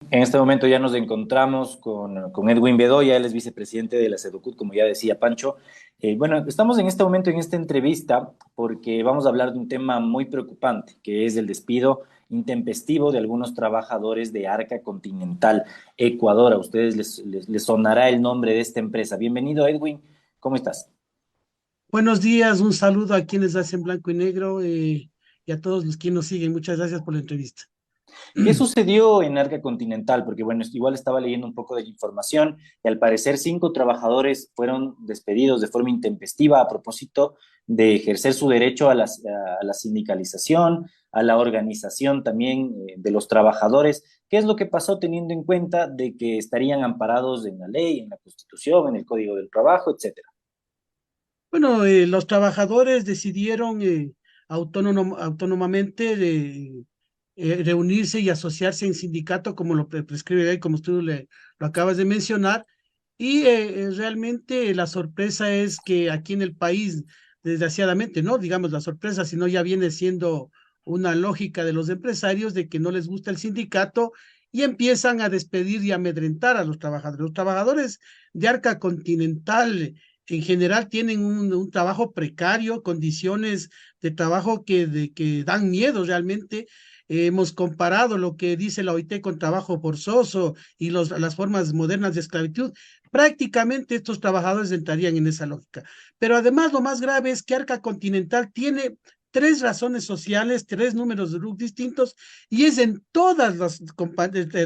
En este momento ya nos encontramos con Edwin Bedoya, él es vicepresidente de la SEDUCUT, como ya decía Pancho. Bueno, estamos en este momento en esta entrevista porque vamos a hablar de un tema muy preocupante, que es el despido intempestivo de algunos trabajadores de Arca Continental Ecuador. A ustedes les sonará el nombre de esta empresa. Bienvenido, Edwin. ¿Cómo estás? Buenos días, un saludo a quienes hacen blanco y negro y a todos los que nos siguen. Muchas gracias por la entrevista. ¿Qué sucedió en Arca Continental? Porque bueno, igual estaba leyendo un poco de la información y al parecer 5 trabajadores fueron despedidos de forma intempestiva a propósito de ejercer su derecho a la sindicalización, a la organización también de los trabajadores. ¿Qué es lo que pasó teniendo en cuenta de que estarían amparados en la ley, en la Constitución, en el Código del Trabajo, etcétera? Bueno, los trabajadores decidieron autónomamente reunirse y asociarse en sindicato, como lo prescribe la ley, como lo acabas de mencionar. Y realmente la sorpresa es que aquí en el país, desgraciadamente, no digamos la sorpresa, sino ya viene siendo una lógica de los empresarios de que no les gusta el sindicato y empiezan a despedir y amedrentar a los trabajadores. Los trabajadores de Arca Continental en general tienen un trabajo precario, condiciones de trabajo que dan miedo realmente. Hemos comparado lo que dice la OIT con trabajo forzoso y las formas modernas de esclavitud. Prácticamente estos trabajadores entrarían en esa lógica. Pero además lo más grave es que Arca Continental tiene tres razones sociales, tres números de RUC distintos, y es en todas las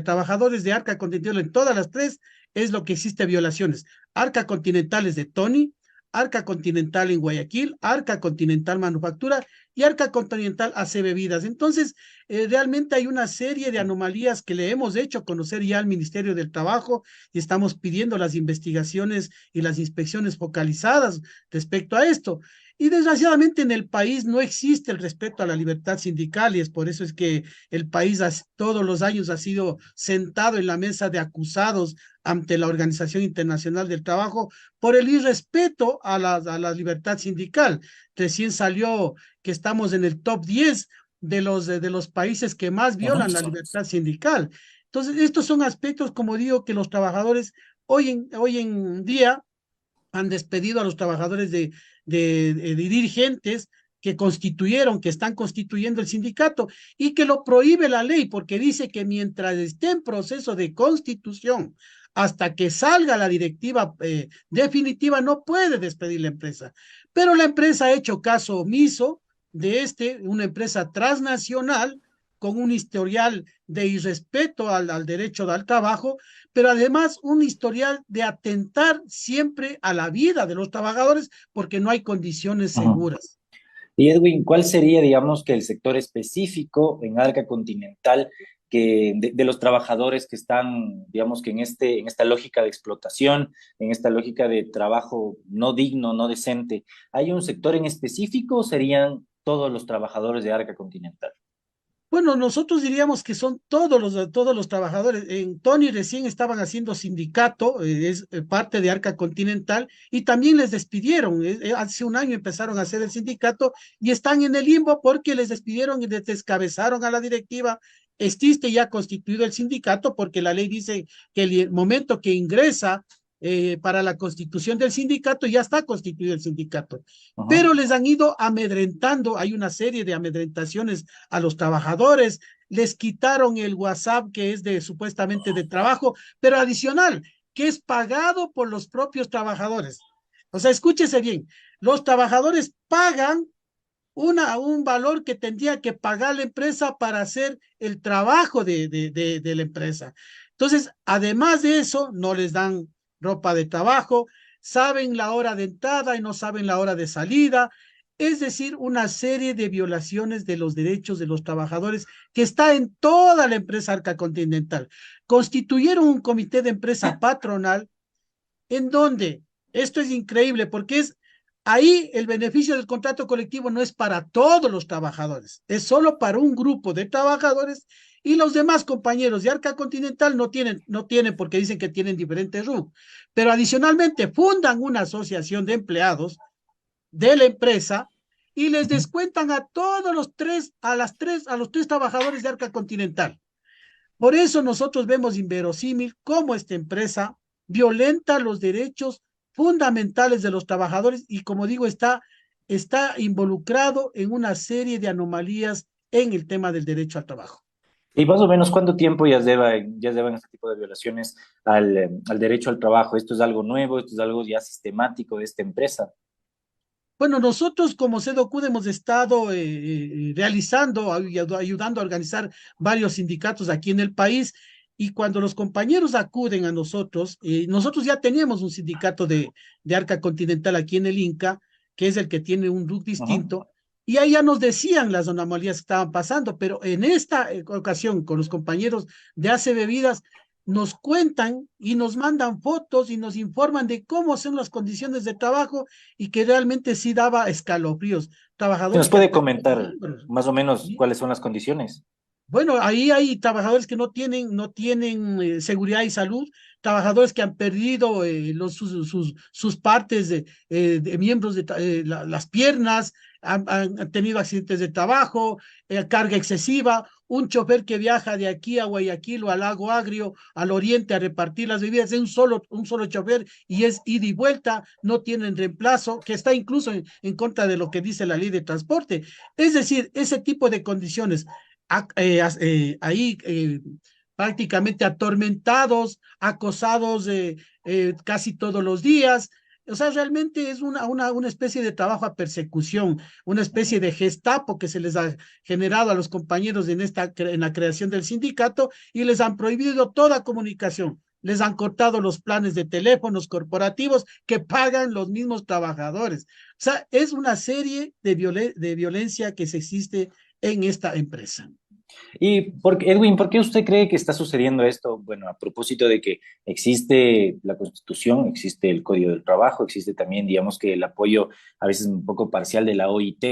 trabajadores de Arca Continental, en todas las tres, es lo que existe violaciones. Arca Continental es de Tony, Arca Continental en Guayaquil, Arca Continental Manufactura y Arca Continental hace bebidas. Entonces, realmente hay una serie de anomalías que le hemos hecho conocer ya al Ministerio del Trabajo y estamos pidiendo las investigaciones y las inspecciones focalizadas respecto a esto. Y desgraciadamente en el país no existe el respeto a la libertad sindical y es por eso es que el país todos los años ha sido sentado en la mesa de acusados ante la Organización Internacional del Trabajo por el irrespeto a la libertad sindical. Recién salió que estamos en el top 10 de los países que más Ujú. violan la libertad sindical. Entonces, estos son aspectos, como digo, que los trabajadores hoy en día han despedido a los trabajadores de dirigentes que constituyeron, que están constituyendo el sindicato y que lo prohíbe la ley porque dice que mientras esté en proceso de constitución, hasta que salga la directiva definitiva, no puede despedir la empresa. Pero la empresa ha hecho caso omiso una empresa transnacional con un historial de irrespeto al derecho al trabajo, pero además un historial de atentar siempre a la vida de los trabajadores porque no hay condiciones Ujú. seguras. Y Edwin, ¿cuál sería, digamos, que el sector específico en Arca Continental de los trabajadores que están, digamos, que en esta lógica de explotación, en esta lógica de trabajo no digno, no decente? ¿Hay un sector en específico o serían todos los trabajadores de Arca Continental? Bueno, nosotros diríamos que son todos los trabajadores. En Tony recién estaban haciendo sindicato, es parte de Arca Continental, y también les despidieron. Hace un año empezaron a hacer el sindicato y están en el limbo porque les despidieron y les descabezaron a la directiva. Existe ya constituido el sindicato porque la ley dice que el momento que ingresa para la constitución del sindicato ya está constituido el sindicato. Ujú. Pero les han ido amedrentando, hay una serie de amedrentaciones a los trabajadores, les quitaron el WhatsApp que es de supuestamente de trabajo, pero adicional, que es pagado por los propios trabajadores. O sea, escúchese bien, los trabajadores pagan un valor que tendría que pagar la empresa para hacer el trabajo de la empresa. Entonces, además de eso, no les dan ropa de trabajo, saben la hora de entrada y no saben la hora de salida, es decir, una serie de violaciones de los derechos de los trabajadores que está en toda la empresa Arca Continental. Constituyeron un comité de empresa patronal en donde esto es increíble porque ahí el beneficio del contrato colectivo no es para todos los trabajadores, es solo para un grupo de trabajadores y los demás compañeros de Arca Continental no tienen porque dicen que tienen diferentes RUC, pero adicionalmente fundan una asociación de empleados de la empresa y les descuentan a todos los tres, a los tres trabajadores de Arca Continental. Por eso nosotros vemos inverosímil cómo esta empresa violenta los derechos fundamentales de los trabajadores y, como digo, está involucrado en una serie de anomalías en el tema del derecho al trabajo. ¿Y más o menos cuánto tiempo ya llevan este tipo de violaciones al derecho al trabajo? ¿Esto es algo nuevo? ¿Esto es algo ya sistemático de esta empresa? Bueno, nosotros como CEDOCUD hemos estado realizando, ayudando a organizar varios sindicatos aquí en el país y cuando los compañeros acuden a nosotros, nosotros ya teníamos un sindicato de Arca Continental aquí en el Inca, que es el que tiene un RUC Ujú. distinto, y ahí ya nos decían las anomalías que estaban pasando, pero en esta ocasión con los compañeros de ACE Bebidas, nos cuentan y nos mandan fotos y nos informan de cómo son las condiciones de trabajo y que realmente sí daba escalofríos. ¿Se nos Trabajadores que han puede perdido comentar miembros. más o menos ¿Sí? cuáles son las condiciones? Bueno, ahí hay trabajadores que no tienen seguridad y salud, trabajadores que han perdido sus partes de miembros las piernas, han tenido accidentes de trabajo, carga excesiva, un chofer que viaja de aquí a Guayaquil o al Lago Agrio, al oriente a repartir las bebidas, es un solo chofer y es ida y vuelta, no tienen reemplazo, que está incluso en contra de lo que dice la ley de transporte. Es decir, ese tipo de condiciones ahí prácticamente atormentados, acosados casi todos los días. O sea, realmente es una especie de trabajo a persecución, una especie Ujú. de gestapo que se les ha generado a los compañeros en la creación del sindicato y les han prohibido toda comunicación. Les han cortado los planes de teléfonos corporativos que pagan los mismos trabajadores. O sea, es una serie de violencia que se existe en esta empresa. Edwin, ¿por qué usted cree que está sucediendo esto? Bueno, a propósito de que existe la Constitución, existe el Código del Trabajo, existe también, digamos que el apoyo a veces un poco parcial de la OIT.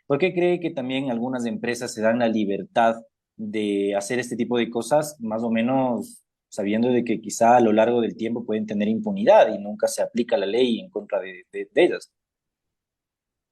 ¿Por qué cree que también algunas empresas se dan la libertad de hacer este tipo de cosas, más o menos sabiendo de que quizá a lo largo del tiempo pueden tener impunidad y nunca se aplica la ley en contra de ellas?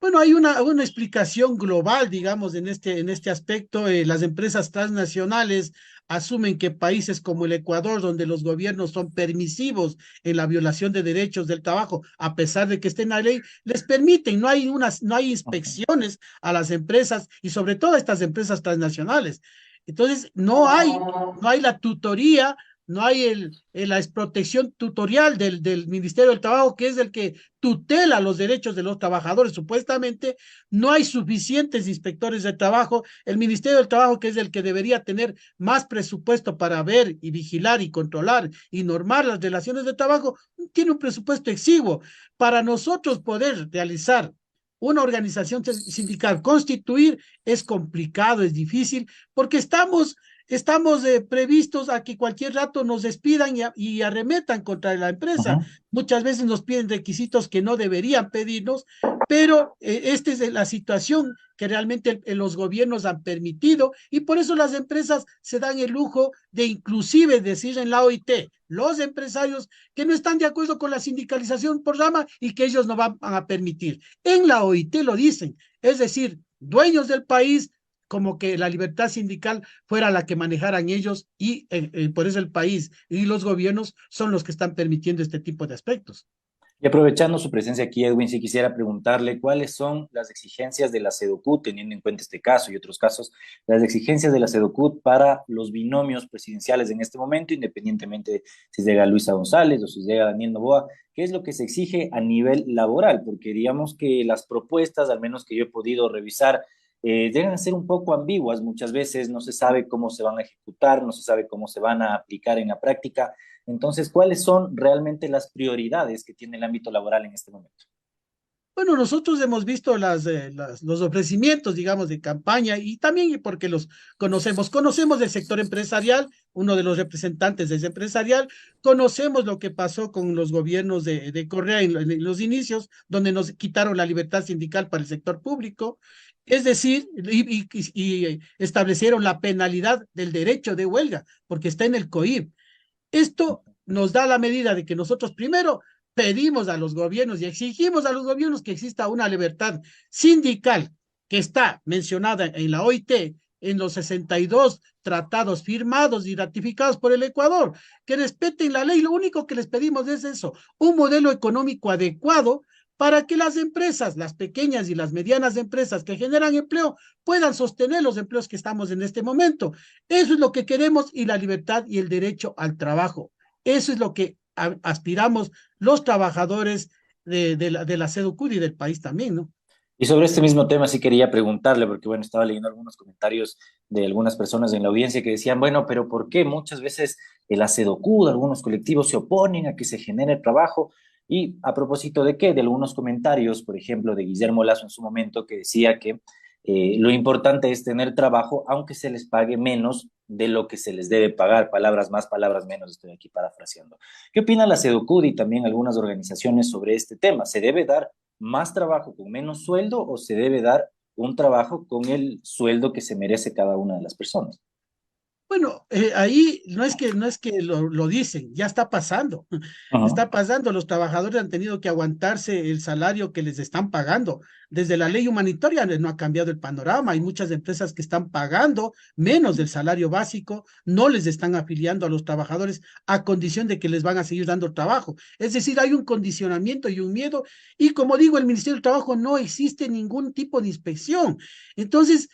Bueno, hay una explicación global, digamos, en este aspecto. Las empresas transnacionales asumen que países como el Ecuador, donde los gobiernos son permisivos en la violación de derechos del trabajo, a pesar de que esté en la ley, les permiten, no hay inspecciones a las empresas y sobre todo a estas empresas transnacionales. Entonces, no hay la tutoría, no hay la protección tutorial del Ministerio del Trabajo, que es el que tutela los derechos de los trabajadores. Supuestamente no hay suficientes inspectores de trabajo. El Ministerio del Trabajo, que es el que debería tener más presupuesto para ver y vigilar y controlar y normar las relaciones de trabajo, tiene un presupuesto exiguo. Para nosotros poder realizar una organización sindical, constituir, es complicado, es difícil, porque estamos previstos a que cualquier rato nos despidan y arremetan contra la empresa. Ujú. Muchas veces nos piden requisitos que no deberían pedirnos, pero esta es la situación que realmente los gobiernos han permitido y por eso las empresas se dan el lujo de inclusive decir en la OIT, los empresarios que no están de acuerdo con la sindicalización por rama y que ellos no van a permitir. En la OIT lo dicen, es decir, dueños del país, como que la libertad sindical fuera la que manejaran ellos y por eso el país y los gobiernos son los que están permitiendo este tipo de aspectos. Y aprovechando su presencia aquí, Edwin, si quisiera preguntarle cuáles son las exigencias de la SEDUCUT, teniendo en cuenta este caso y otros casos, las exigencias de la SEDUCUT para los binomios presidenciales en este momento, independientemente de si llega Luisa González o si llega Daniel Noboa, ¿qué es lo que se exige a nivel laboral? Porque digamos que las propuestas, al menos que yo he podido revisar, llegan a ser un poco ambiguas. Muchas veces no se sabe cómo se van a ejecutar, no se sabe cómo se van a aplicar en la práctica. Entonces, ¿cuáles son realmente las prioridades que tiene el ámbito laboral en este momento? Bueno, nosotros hemos visto los ofrecimientos, digamos, de campaña y también porque los conocemos del sector empresarial, uno de los representantes es empresarial, conocemos lo que pasó con los gobiernos de Correa en los inicios, donde nos quitaron la libertad sindical para el sector público, es decir, y establecieron la penalidad del derecho de huelga, porque está en el COIP. Esto nos da la medida de que nosotros primero pedimos a los gobiernos y exigimos a los gobiernos que exista una libertad sindical que está mencionada en la OIT en los 62 tratados firmados y ratificados por el Ecuador, que respeten la ley. Lo único que les pedimos es eso, un modelo económico adecuado para que las empresas, las pequeñas y las medianas empresas que generan empleo, puedan sostener los empleos que estamos en este momento. Eso es lo que queremos, y la libertad y el derecho al trabajo. Eso es lo que aspiramos los trabajadores de la SEDUCUD y del país también, ¿no? Y sobre este mismo tema sí quería preguntarle, porque bueno, estaba leyendo algunos comentarios de algunas personas en la audiencia que decían, bueno, pero ¿por qué muchas veces el ACEDOCUD, algunos colectivos se oponen a que se genere trabajo? Y a propósito de qué, de algunos comentarios, por ejemplo, de Guillermo Lazo en su momento, que decía que lo importante es tener trabajo, aunque se les pague menos de lo que se les debe pagar, palabras más, palabras menos, estoy aquí parafraseando. ¿Qué opina la SEDUCUD y también algunas organizaciones sobre este tema? ¿Se debe dar más trabajo con menos sueldo o se debe dar un trabajo con el sueldo que se merece cada una de las personas? Bueno, ahí no es que lo dicen, ya está pasando. Ajá, Está pasando, los trabajadores han tenido que aguantarse el salario que les están pagando. Desde la ley humanitaria no ha cambiado el panorama. Hay muchas empresas que están pagando menos del salario básico, no les están afiliando a los trabajadores a condición de que les van a seguir dando trabajo. Es decir, hay un condicionamiento y un miedo. Y como digo, el Ministerio del Trabajo no existe ningún tipo de inspección. Entonces,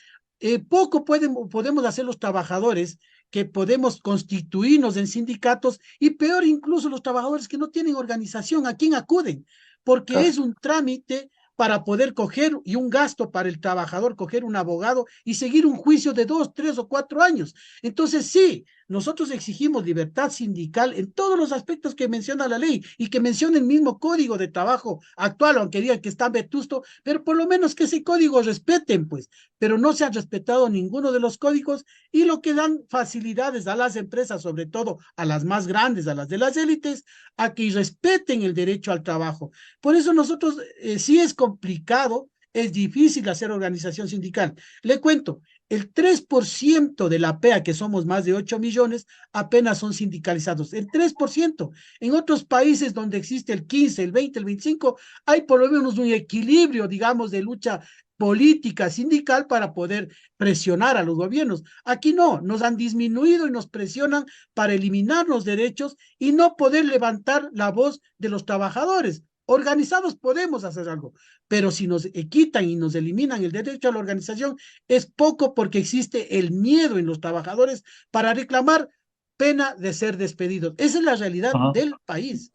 poco podemos hacer los trabajadores que podemos constituirnos en sindicatos, y peor incluso los trabajadores que no tienen organización, ¿a quién acuden? Porque claro. es un trámite para poder coger, y un gasto para el trabajador, coger un abogado y seguir un juicio de 2, 3 o 4 años. Entonces, sí, nosotros exigimos libertad sindical en todos los aspectos que menciona la ley y que menciona el mismo código de trabajo actual, aunque digan que está vetusto, pero por lo menos que ese código respeten, pues. Pero no se ha respetado ninguno de los códigos, y lo que dan facilidades a las empresas, sobre todo a las más grandes, a las de las élites, a que respeten el derecho al trabajo. Por eso nosotros, sí es complicado, es difícil hacer organización sindical. Le cuento, el 3% de la PEA, que somos más de 8 millones, apenas son sindicalizados. El 3%. En otros países donde existe el 15, el 20, el 25, hay por lo menos un equilibrio, digamos, de lucha política sindical para poder presionar a los gobiernos. Aquí no, nos han disminuido y nos presionan para eliminar los derechos y no poder levantar la voz de los trabajadores. Organizados podemos hacer algo, pero si nos quitan y nos eliminan el derecho a la organización, es poco, porque existe el miedo en los trabajadores para reclamar pena de ser despedidos. Esa es la realidad Ajá. del país.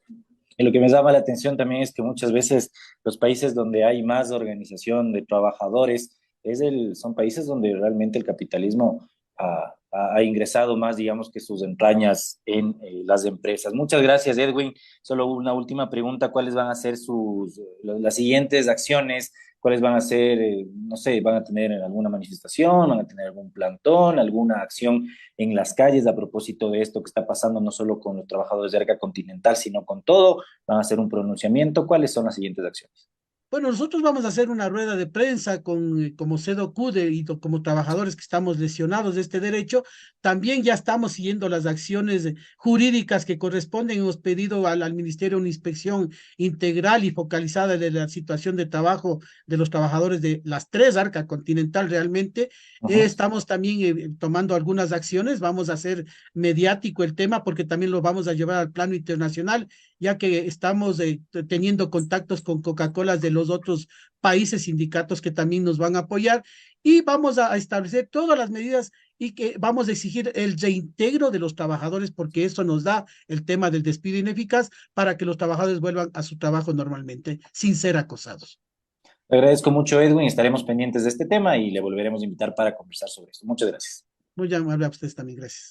Y lo que me llama la atención también es que muchas veces los países donde hay más organización de trabajadores son países donde realmente el capitalismo ha ingresado más, digamos, que sus entrañas en las empresas. Muchas gracias, Edwin. Solo una última pregunta: ¿cuáles van a ser las siguientes acciones? ¿Cuáles van a ser, no sé, van a tener alguna manifestación, van a tener algún plantón, alguna acción en las calles a propósito de esto que está pasando, no solo con los trabajadores de Arca Continental, sino con todo? ¿Van a hacer un pronunciamiento? ¿Cuáles son las siguientes acciones? Bueno, nosotros vamos a hacer una rueda de prensa como CEDOCUDE y como trabajadores que estamos lesionados de este derecho. También ya estamos siguiendo las acciones jurídicas que corresponden. Hemos pedido al Ministerio una inspección integral y focalizada de la situación de trabajo de los trabajadores de las tres Arca Continental realmente. Ujú. Estamos también tomando algunas acciones. Vamos a hacer mediático el tema, porque también lo vamos a llevar al plano internacional, ya que estamos teniendo contactos con Coca-Cola de los otros países, sindicatos que también nos van a apoyar, y vamos a establecer todas las medidas, y que vamos a exigir el reintegro de los trabajadores, porque eso nos da el tema del despido ineficaz, para que los trabajadores vuelvan a su trabajo normalmente, sin ser acosados. Le agradezco mucho, Edwin. Estaremos pendientes de este tema y le volveremos a invitar para conversar sobre esto. Muchas gracias. Muy amable a ustedes también, gracias.